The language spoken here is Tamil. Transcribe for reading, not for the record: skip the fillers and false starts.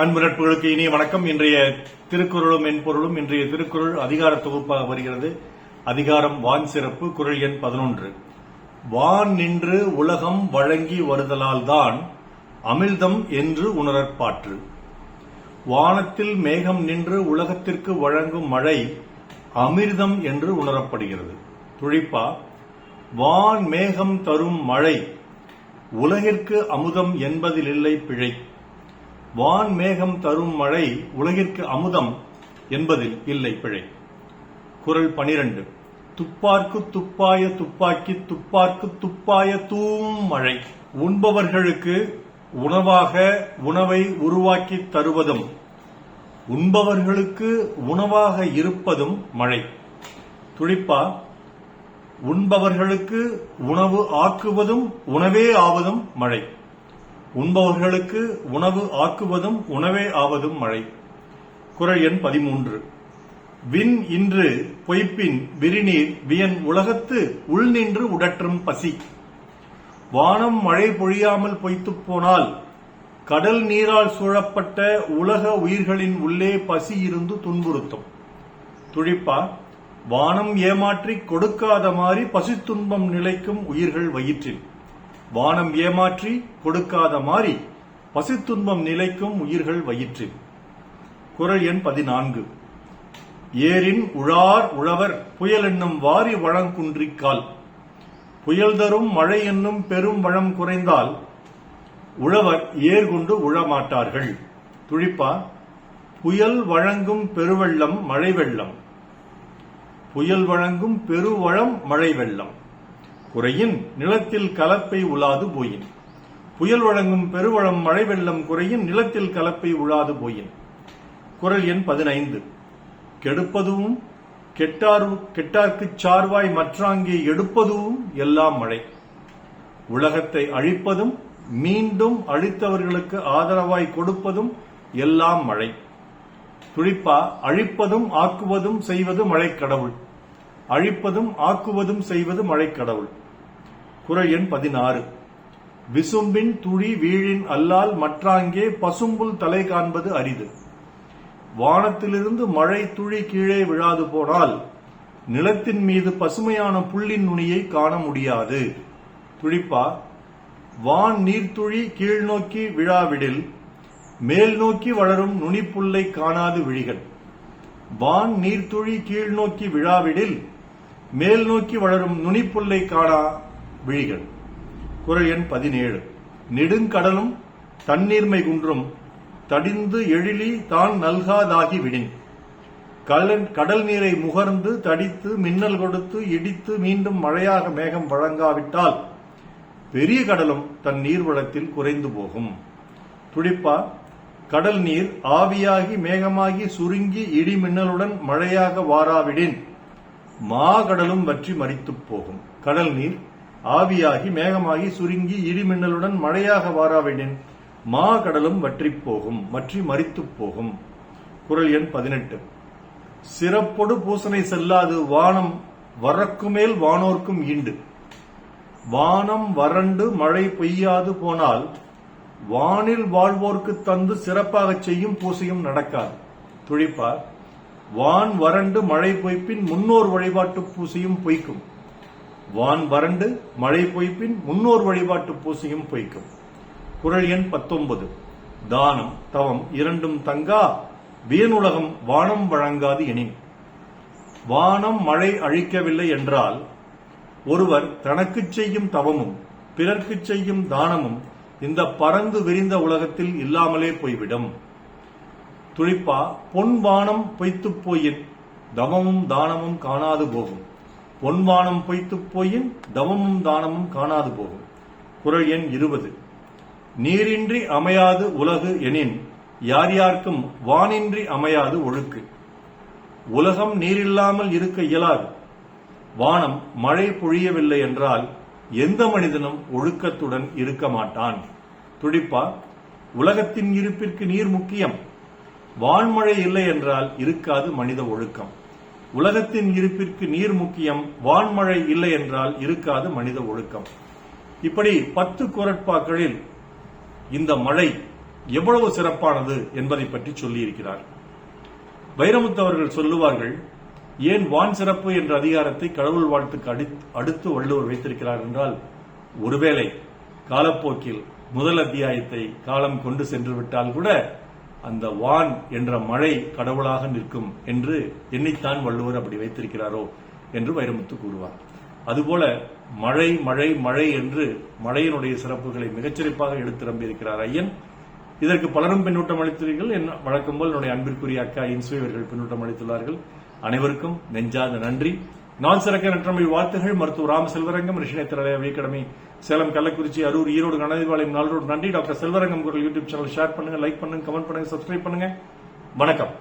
அன்பு நட்புகளுக்கு இனிய வணக்கம். இன்றைய திருக்குறளும் மென்பொருளும் இன்றைய திருக்குறள் அதிகார தொகுப்பாக வருகிறது. அதிகாரம் வான் சிறப்பு. குறள் எண் 11. வான் நின்று உலகம் வழங்கி வருதலால் தான் அமிழ்தம் என்று உணரற்பாற்று. வானத்தில் மேகம் நின்று உலகத்திற்கு வழங்கும் மழை அமிர்தம் என்று உணரப்படுகிறது. துழிப்பா: வான் மேகம் தரும் மழை உலகிற்கு அமுதம் என்பதில் இல்லை பிழை. வான் மேகம் தரும் மழை உலகிற்கு அமுதம் என்பதில் இல்லை பிழை. குறள் 12. துப்பார்க்கு துப்பாய துப்பாக்கி துப்பார்க்கு துப்பாய தூம் மழை. உண்பவர்களுக்கு உணவாக உணவை உருவாக்கி தருவதும் உண்பவர்களுக்கு உணவாக இருப்பதும் மழை. துழிப்பா: உண்பவர்களுக்கு உணவு ஆக்குவதும் உணவே ஆவதும் மழை. உண்பவர்களுக்கு உணவு ஆக்குவதும் உணவே ஆவதும் மழை. குறள் எண் 13. விண் இன்று பொய்ப்பின் விரிநீர் வியன் உலகத்து உள் நின்று உடற்றும் பசி. வானம் மழை பொழியாமல் பொய்த்துப் போனால் கடல் நீரால் சூழப்பட்ட உலக உயிர்களின் உள்ளே பசி இருந்து துன்புறுத்தும். துழிப்பா: வானம் ஏமாற்றி கொடுக்காத மாறி பசித்துன்பம் நிலைக்கும் உயிர்கள் வயிற்றில். வானம் ஏமாற்றி கொடுக்காத மாறி பசித்துன்பம் நிலைக்கும் உயிர்கள் வயிற்றில். குறள் எண் 14. ஏரின் உழார் உழவர் புயல் என்னும் வாரி வழங்குன்றிக்கால். புயல் தரும் மழை என்னும் பெரும் வளம் குறைந்தால் உழவர் ஏர்கொண்டு உழமாட்டார்கள். துழிப்பா: புயல் வழங்கும் பெருவெள்ளம் மழை வெள்ளம். புயல் வழங்கும் பெருவளம் மழை வெள்ளம். குறையின் நிலத்தில் கலப்பை உழாது போயின். புயல் வழங்கும் பெருவளம் மழை வெள்ளம் குறையின் நிலத்தில் கலப்பை உழாது போயின். குறள் எண் 15. கெடுப்பதும் கெட்டார்க்குச் சார்வாய் மற்றாங்கே எடுப்பதும் எல்லாம் மழை. உலகத்தை அழிப்பதும் மீண்டும் அழித்தவர்களுக்கு ஆதரவாய் கொடுப்பதும் எல்லாம் மழை. துழிப்பா: அழிப்பதும் ஆக்குவதும் செய்வது மழைக்கடவுள். அழிப்பதும் ஆக்குவதும் செய்வது மழைக்கடவுள். குறள் எண் 16. விசும்பின் துளி வீழின் அல்லால் மற்றாங்கே பசும்புல் தலை காண்பது அரிது. வானத்திலிருந்து மழை துளி கீழே விழாது போனால் நிலத்தின் மீது பசுமையான புல்லின் நுனியை காண முடியாது. துழிப்பா: வான் நீர்த்துளி கீழ்நோக்கி விழாவிடில் மேல் நோக்கி வளரும் நுனிப்புல்லை காணாது விழிகள். வான் நீர்த்துளி கீழ்நோக்கி விழாவிடில் மேல் நோக்கி வளரும் நுனிப்புல்லை காணா விழிகள். குறள் எண் 17. நெடுங்கடலும் தண்ணீர்மை குன்றும் தடிந்து எழிலி தான் நல்காதாகி விடின். கடல் நீரை முகர்ந்து தடித்து மின்னல் கொடுத்து இடித்து மீண்டும் மழையாக மேகம் வழங்காவிட்டால் பெரிய கடலும் தன் நீர்வளத்தில் குறைந்து போகும். துடிப்பா: கடல் நீர் ஆவியாகி மேகமாகி சுருங்கி இடி மின்னலுடன் மழையாக வாராவிடின் மாகடலும் வற்றி மரித்துப் போகும். கடல் நீர் ஆவியாகி மேகமாகி சுருங்கி இடி மின்னலுடன் மழையாக வாராவிடின் மாகடலும் வற்றி மரித்துப் போகும். குறள் எண் 18. சிறப்பொடு பூசனை செல்லாது வானம் வரக்குமேல் வானோர்க்கும் ஈண்டு. வானம் வறண்டு மழை பெய்யாது போனால் வானில் வாழ்வோர்க்கு தந்து சிறப்பாக செய்யும் பூசையும் நடக்காது. துழிப்பா: வான் வறண்டு மழை பொய்ப்பின் முன்னோர் வழிபாட்டு பூசையும் பொய்க்கும். வான் வறண்டு மழை பொய்ப்பின் முன்னோர் வழிபாட்டு பூசையும் பொய்க்கும். குறள் எண் 19. தானம் தவம் இரண்டும் தங்கா வியனுலகம் வானம் வழங்காது எனின். வானம் மழை அழிக்கவில்லை என்றால் ஒருவர் தனக்கு செய்யும் தவமும் பிறர்க்கு செய்யும் தானமும் இந்த பறந்து விரிந்த உலகத்தில் இல்லாமலே போய்விடும். துழிப்பா: பொன்வானம் பொய்த்துப் போயின் தவமும் தானமும் காணாது போகும். பொன்வானம் பொய்த்துப் போயின் தவமும் தானமும் காணாது போகும். குறள் எண் 20. நீரின்றி அமையாது உலகு எனின் யார் யார்க்கும் வானின்றி அமையாது ஒழுக்கு. உலகம் நீரில்லாமல் இருக்க இயலாது. வானம் மழை பொழியவில்லை என்றால் எந்த மனிதனும் ஒழுக்கத்துடன் இருக்க மாட்டான். துடிப்பா: உலகத்தின் இருப்பிற்கு நீர் முக்கியம். வான்மழை இல்லை என்றால் இருக்காது மனித ஒழுக்கம். உலகத்தின் இருப்பிற்கு நீர் முக்கியம். வான்மழை இல்லை என்றால் இருக்காது மனித ஒழுக்கம். இப்படி 10 குறட்பாக்களில் இந்த மழை எவ்வளவு சிறப்பானது என்பதை பற்றி சொல்லியிருக்கிறார். வைரமுத்து அவர்கள் சொல்லுவார்கள், ஏன் வான் சிறப்பு என்ற அதிகாரத்தை கடவுள் வாழ்த்துக்கு அடுத்து வள்ளுவர் வைத்திருக்கிறார் என்றால், ஒருவேளை காலப்போக்கில் முதல் அத்தியாயத்தை காலம் கொண்டு சென்று விட்டால் கூட அந்த வான் என்ற மழை கடவுளாக நிற்கும் என்று எண்ணித்தான் வள்ளுவர் அப்படி வைத்திருக்கிறாரோ என்று வைரமுத்து கூறுவார். அதுபோல மழை மழை மழை என்று மழையினுடைய சிறப்புகளை மிகச்சிறப்பாக எடுத்து நம்பியிருக்கிறார் ஐயன். இதற்கு பலரும் பின்னூட்டம் அளித்தீர்கள். வழக்கம் போல் என்னுடைய அன்பிற்குரிய அக்கா இன்சுவை அவர்கள் பின்னூட்டம் அளித்துள்ளார்கள். அனைவருக்கும் நெஞ்சார்ந்த நன்றி. நாள் சிறக்க நற்றமிழ் வாழ்த்துகள். மருத்துவர் ராம செல்வரங்கம், ரிஷினேத்திரலய அகாடமி, சேலம், கள்ளக்குறிச்சி, அரூர், ஈரோடு, கணதிபாளையம், நாளோடு நன்றி. டாக்டர் செல்வரங்கம் குரல் யூடியூப் சேனல் ஷேர் பண்ணுங்க, லைக் பண்ணுங்க, கமெண்ட் பண்ணுங்க, சப்ஸ்கிரைப் பண்ணுங்க. வணக்கம்.